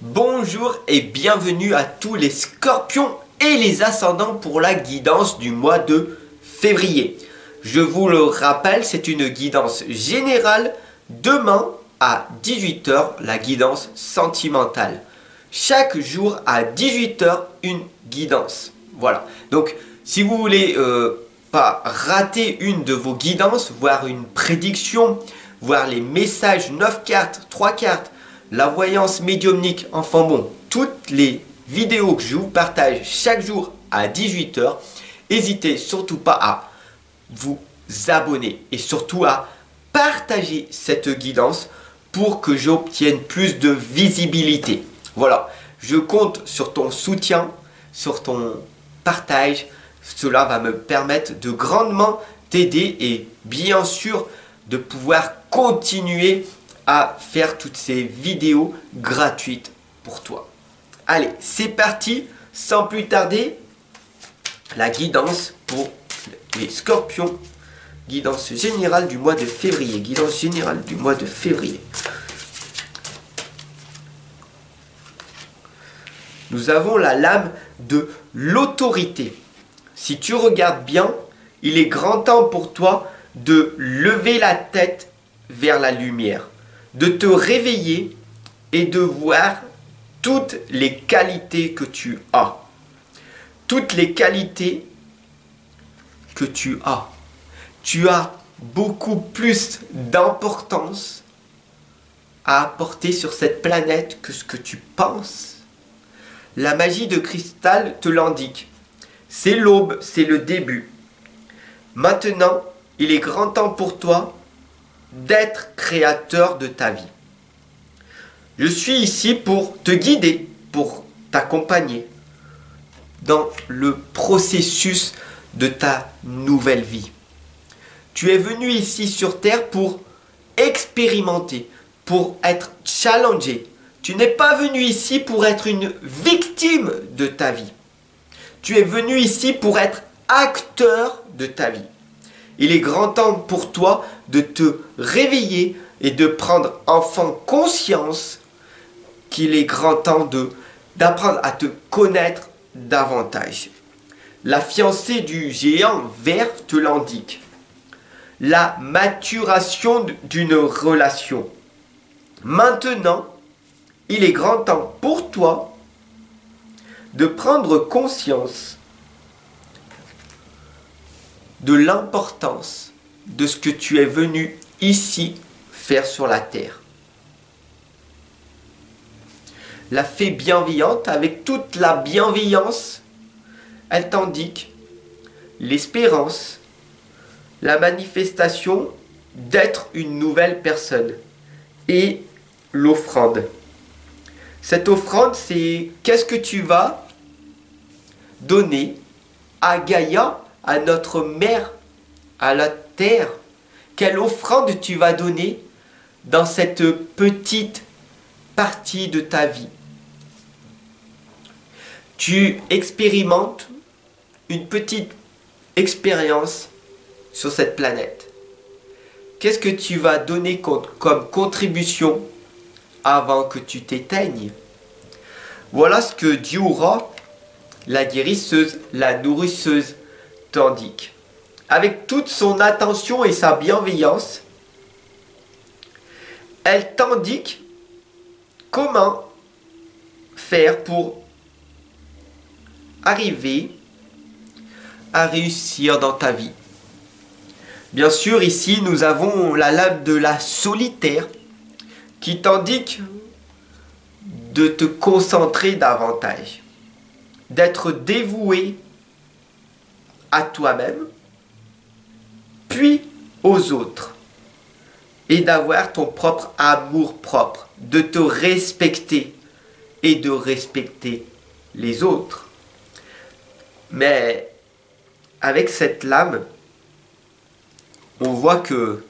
Bonjour et bienvenue à tous les scorpions et les ascendants pour la guidance du mois de février. Je vous le rappelle, c'est une guidance générale. Demain à 18 h, la guidance sentimentale. Chaque jour à 18 h, une guidance. Voilà. Donc, si vous voulez pas rater une de vos guidances, voir une prédiction, voir les messages 9 cartes, 3 cartes, la voyance médiumnique, enfin bon, toutes les vidéos que je vous partage chaque jour à 18 h, n'hésitez surtout pas à vous abonner et surtout à partager cette guidance pour que j'obtienne plus de visibilité. Voilà, je compte sur ton soutien, sur ton partage. Cela va me permettre de grandement t'aider et bien sûr de pouvoir continuer à faire toutes ces vidéos gratuites pour toi. Allez, c'est parti, sans plus tarder, la guidance pour les scorpions. Guidance générale du mois de février. Guidance générale du mois de février. Nous avons la lame de l'autorité. Si tu regardes bien, il est grand temps pour toi de lever la tête vers la lumière, de te réveiller et de voir toutes les qualités que tu as. Toutes les qualités que tu as. Tu as beaucoup plus d'importance à apporter sur cette planète que ce que tu penses. La magie de cristal te l'indique. C'est l'aube, c'est le début. Maintenant, il est grand temps pour toi d'être créateur de ta vie. Je suis ici pour te guider, pour t'accompagner dans le processus de ta nouvelle vie. Tu es venu ici sur Terre pour expérimenter, pour être challengé. Tu n'es pas venu ici pour être une victime de ta vie. Tu es venu ici pour être acteur de ta vie. Il est grand temps pour toi de te réveiller et de prendre enfin conscience qu'il est grand temps d'apprendre à te connaître davantage. La fiancée du géant vert te l'indique. La maturation d'une relation. Maintenant, il est grand temps pour toi de prendre conscience de l'importance de ce que tu es venu ici faire sur la terre. La fée bienveillante, avec toute la bienveillance, elle t'indique l'espérance, la manifestation d'être une nouvelle personne et l'offrande. Cette offrande, c'est qu'est-ce que tu vas donner à Gaïa, à notre mère, à la terre. Quelle offrande tu vas donner dans cette petite partie de ta vie. Tu expérimentes une petite expérience sur cette planète. Qu'est-ce que tu vas donner comme contribution avant que tu t'éteignes? Voilà ce que Dioura, la guérisseuse, la nourrisseuse, t'indique. Avec toute son attention et sa bienveillance, elle t'indique comment faire pour arriver à réussir dans ta vie. Bien sûr, ici, nous avons la lame de la solitaire qui t'indique de te concentrer davantage, d'être dévoué à toi-même, puis aux autres, et d'avoir ton propre amour-propre, de te respecter et de respecter les autres. Mais avec cette lame, on voit que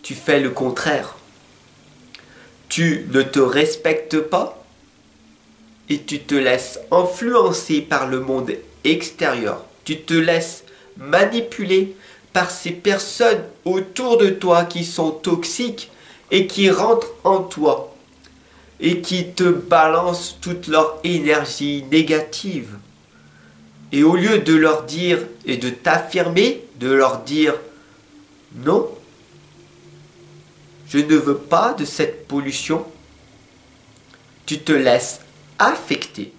tu fais le contraire. Tu ne te respectes pas et tu te laisses influencer par le monde extérieur. Tu te laisses manipuler par ces personnes autour de toi qui sont toxiques et qui rentrent en toi. et qui te balancent toute leur énergie négative. Et au lieu de leur dire et de t'affirmer, de leur dire non, je ne veux pas de cette pollution, tu te laisses affecter.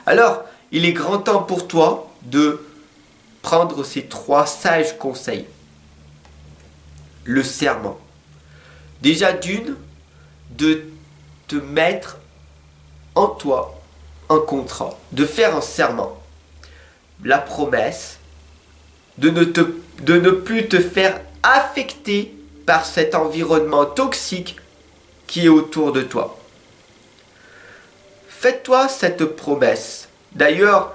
Alors, il est grand temps pour toi de prendre ces 3 sages conseils. Le serment. Déjà d'une, de te mettre en toi un contrat, de faire un serment. La promesse de ne plus te faire affecter par cet environnement toxique qui est autour de toi. Fais-toi cette promesse. D'ailleurs,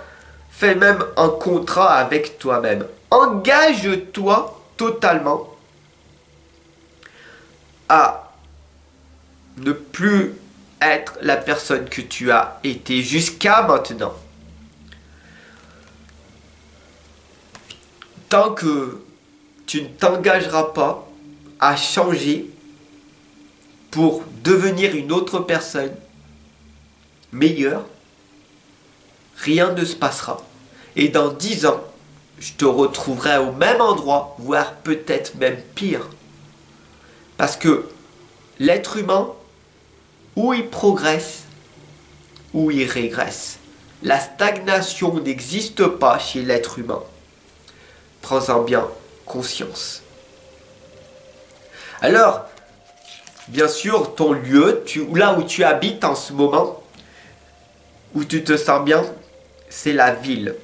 fais même un contrat avec toi-même. Engage-toi totalement à ne plus être la personne que tu as été jusqu'à maintenant. Tant que tu ne t'engageras pas à changer pour devenir une autre personne meilleure, rien ne se passera. Et dans 10 ans, je te retrouverai au même endroit, voire peut-être même pire. Parce que l'être humain, ou il progresse, ou il régresse. La stagnation n'existe pas chez l'être humain. Prends-en bien conscience. Alors, bien sûr, ton lieu, là où tu habites en ce moment, où tu te sens bien, c'est la ville.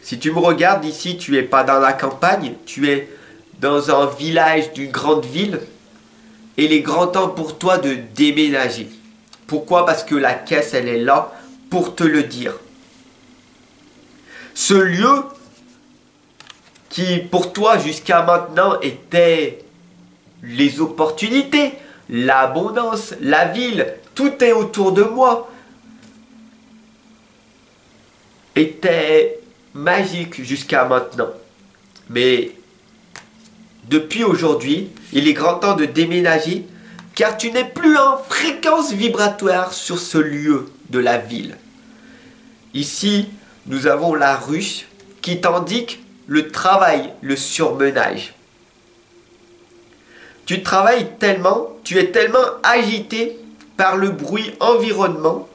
Si tu me regardes ici, tu n'es pas dans la campagne, tu es dans un village d'une grande ville, et il est grand temps pour toi de déménager. Pourquoi? Parce que la caisse, elle est là pour te le dire. Ce lieu qui, pour toi, jusqu'à maintenant, était les opportunités, l'abondance, la ville, tout est autour de moi, était magique jusqu'à maintenant. Mais depuis aujourd'hui, il est grand temps de déménager, car tu n'es plus en fréquence vibratoire sur ce lieu de la ville. Ici, nous avons la ruche qui t'indique le travail, le surmenage. Tu travailles tellement, tu es tellement agité par le bruit environnement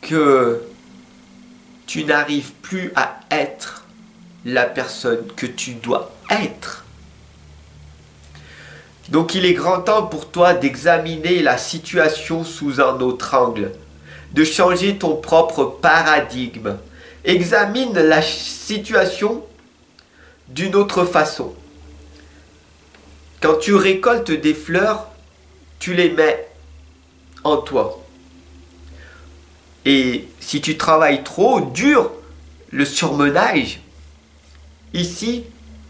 que tu n'arrives plus à être la personne que tu dois être. Donc il est grand temps pour toi d'examiner la situation sous un autre angle, de changer ton propre paradigme. Examine la situation d'une autre façon. Quand tu récoltes des fleurs, tu les mets en toi. Et si tu travailles trop dur, le surmenage, ici,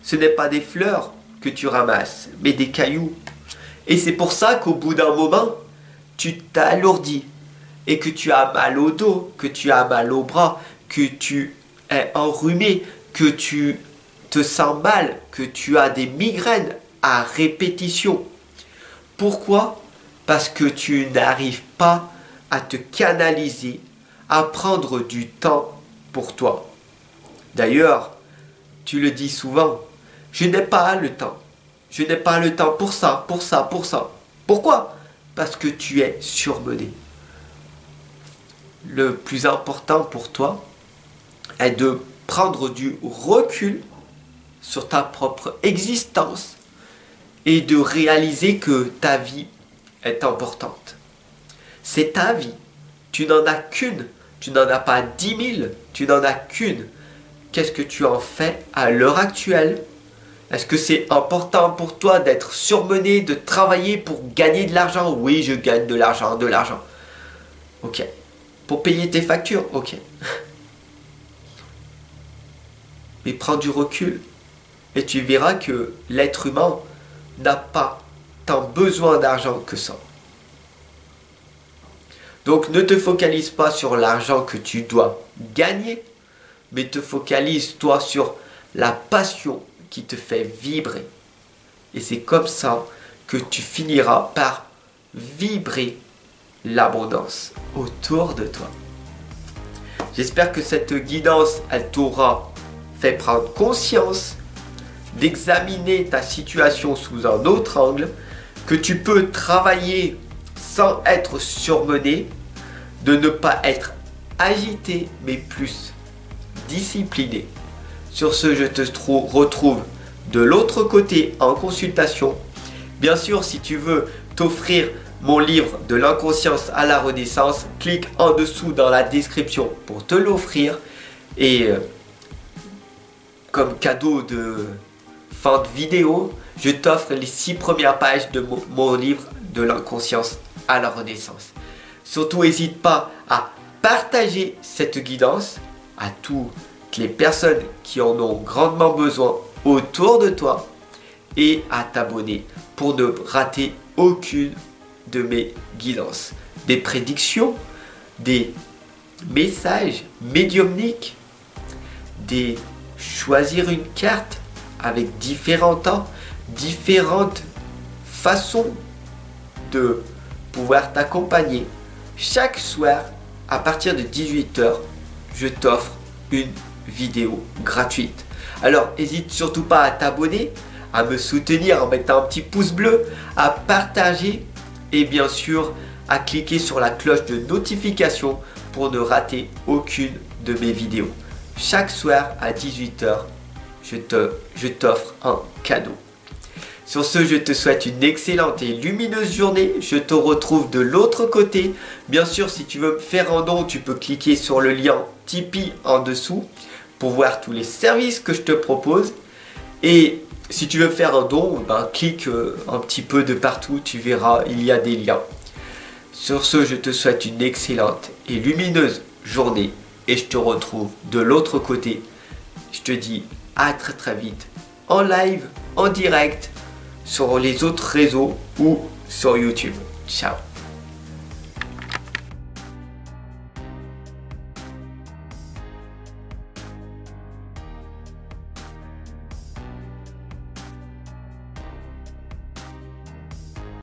ce n'est pas des fleurs que tu ramasses, mais des cailloux. Et c'est pour ça qu'au bout d'un moment, tu t'alourdis et que tu as mal au dos, que tu as mal au bras, que tu es enrhumé, que tu te sens mal, que tu as des migraines à répétition. Pourquoi? Parce que tu n'arrives pas à te canaliser, à prendre du temps pour toi. D'ailleurs, tu le dis souvent, je n'ai pas le temps. Je n'ai pas le temps pour ça, pour ça, pour ça. Pourquoi? Parce que tu es surmené. Le plus important pour toi est de prendre du recul sur ta propre existence et de réaliser que ta vie est importante. C'est ta vie. Tu n'en as qu'une. Tu n'en as pas 10 000. Tu n'en as qu'une. Qu'est-ce que tu en fais à l'heure actuelle? Est-ce que c'est important pour toi d'être surmené, de travailler pour gagner de l'argent? Oui, je gagne de l'argent, de l'argent. Ok. Pour payer tes factures? Ok. Mais prends du recul et tu verras que l'être humain n'a pas tant besoin d'argent que ça. Donc ne te focalise pas sur l'argent que tu dois gagner, mais te focalise toi sur la passion qui te fait vibrer. Et c'est comme ça que tu finiras par vibrer l'abondance autour de toi. J'espère que cette guidance, elle t'aura fait prendre conscience d'examiner ta situation sous un autre angle, que tu peux travailler sans être surmené, de ne pas être agité mais plus discipliné. Sur ce, je te retrouve de l'autre côté en consultation. Bien sûr, si tu veux t'offrir mon livre de l'inconscience à la renaissance, clique en dessous dans la description pour te l'offrir. Et comme cadeau de fin de vidéo, je t'offre les 6 premières pages de mon livre de l'inconscience à la renaissance. Surtout, n'hésite pas à partager cette guidance à toutes les personnes qui en ont grandement besoin autour de toi et à t'abonner pour ne rater aucune de mes guidances, des prédictions, des messages médiumniques, des choisir une carte avec différents temps, différentes façons de pouvoir t'accompagner. Chaque soir, à partir de 18 h, je t'offre une vidéo gratuite. Alors, n'hésite surtout pas à t'abonner, à me soutenir en mettant un petit pouce bleu, à partager et bien sûr à cliquer sur la cloche de notification pour ne rater aucune de mes vidéos. Chaque soir à 18 h, je t'offre un cadeau. Sur ce, je te souhaite une excellente et lumineuse journée. Je te retrouve de l'autre côté. Bien sûr, si tu veux me faire un don, tu peux cliquer sur le lien Tipeee en dessous pour voir tous les services que je te propose. Et si tu veux faire un don, clique un petit peu de partout, tu verras, il y a des liens. Sur ce, je te souhaite une excellente et lumineuse journée et je te retrouve de l'autre côté. Je te dis à très très vite en live, en direct, sur les autres réseaux ou sur YouTube. Ciao.